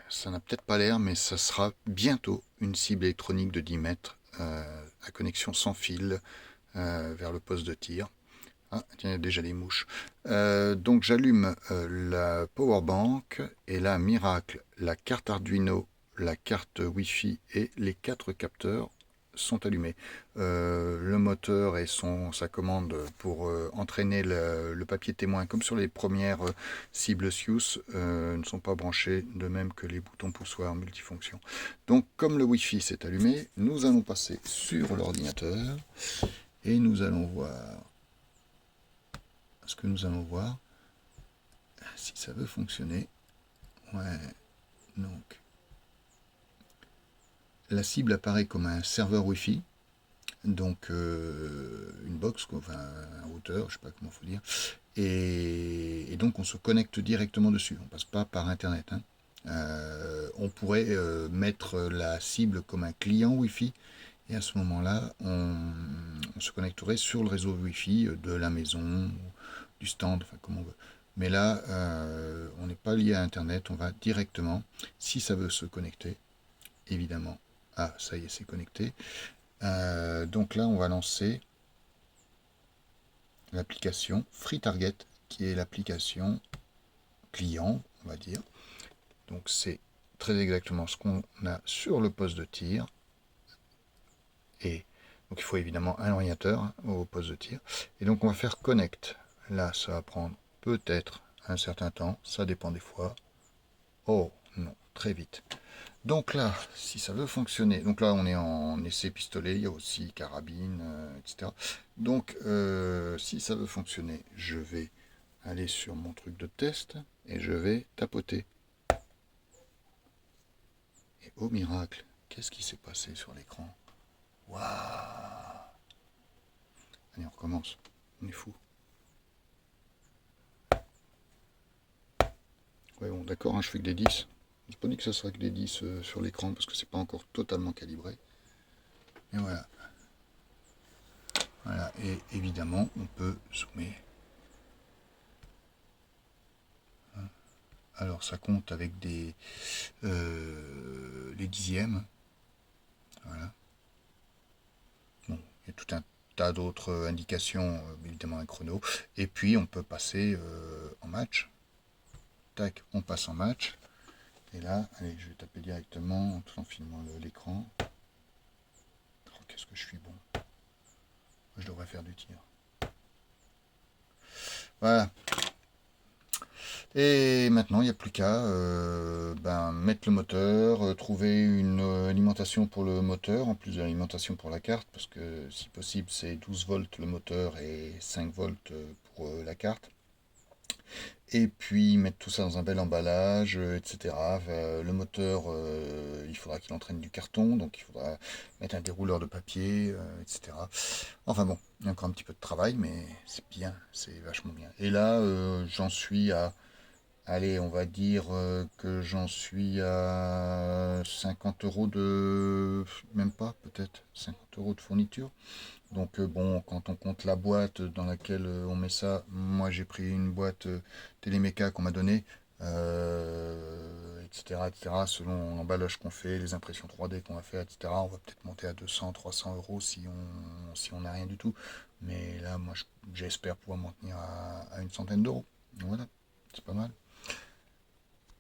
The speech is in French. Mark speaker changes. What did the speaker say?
Speaker 1: ça n'a peut-être pas l'air, mais ça sera bientôt une cible électronique de 10 mètres à connexion sans fil vers le poste de tir. Ah, tiens, il y a déjà des mouches. Donc j'allume la power bank et là, miracle, la carte Arduino, la carte Wi-Fi et les 4 capteurs sont allumés. Le moteur et sa commande pour entraîner le papier témoin, comme sur les premières cibles Sius, ne sont pas branchés, de même que les boutons poussoirs multifonctions. Donc comme le Wi-Fi s'est allumé, nous allons passer sur l'ordinateur et nous allons voir ce que nous allons voir si ça veut fonctionner. Ouais, donc la cible apparaît comme un serveur Wi-Fi, donc une box, enfin un routeur, je sais pas comment il faut dire, et donc on se connecte directement dessus, on passe pas par internet. Hein. On pourrait mettre la cible comme un client Wi-Fi, et à ce moment-là, on se connecterait sur le réseau Wi-Fi de la maison, du stand, enfin comme on veut. Mais là, on n'est pas lié à Internet, on va directement, si ça veut se connecter, évidemment. Ah, ça y est, c'est connecté. Donc là, on va lancer l'application Free Target, qui est l'application client, on va dire. Donc c'est très exactement ce qu'on a sur le poste de tir. Et donc il faut évidemment un ordinateur au poste de tir. Et donc on va faire connect. Là, ça va prendre peut-être un certain temps, ça dépend des fois. Oh non, très vite. Donc là, si ça veut fonctionner, donc là on est en essai pistolet, il y a aussi carabine, etc. Donc si ça veut fonctionner, je vais aller sur mon truc de test et je vais tapoter. Et au miracle, qu'est-ce qui s'est passé sur l'écran? Waouh! Allez, on recommence. On est fou. Ouais, bon, d'accord, hein, je fais que des 10. Je pas dit que ça serait que des 10 sur l'écran parce que c'est pas encore totalement calibré. Et voilà. Voilà. Et évidemment, on peut zoomer. Alors, ça compte avec les dixièmes. Voilà. Bon, il y a tout un tas d'autres indications, évidemment un chrono. Et puis, on peut passer en match. Tac, on passe en match. Et là, allez, je vais taper directement tout en filmant l'écran. Oh, qu'est-ce que je suis bon. Je devrais faire du tir. Voilà. Et maintenant, il n'y a plus qu'à mettre le moteur, trouver une alimentation pour le moteur, en plus de l'alimentation pour la carte, parce que si possible, c'est 12 volts le moteur et 5 volts pour la carte. Et puis mettre tout ça dans un bel emballage, etc. Le moteur, il faudra qu'il entraîne du carton, donc il faudra mettre un dérouleur de papier, etc. Enfin bon, il y a encore un petit peu de travail, mais c'est bien, c'est vachement bien. Et là, j'en suis à, allez, on va dire que j'en suis à 50 euros de, même pas peut-être, 50 euros de fourniture. Donc bon, quand on compte la boîte dans laquelle on met ça, moi j'ai pris une boîte Téléméca qu'on m'a donnée, etc., etc., selon l'emballage qu'on fait, les impressions 3D qu'on va faire, etc., on va peut-être monter à 200, 300 euros si on n'a rien du tout. Mais là, moi j'espère pouvoir m'en tenir à une centaine d'euros. Voilà, c'est pas mal.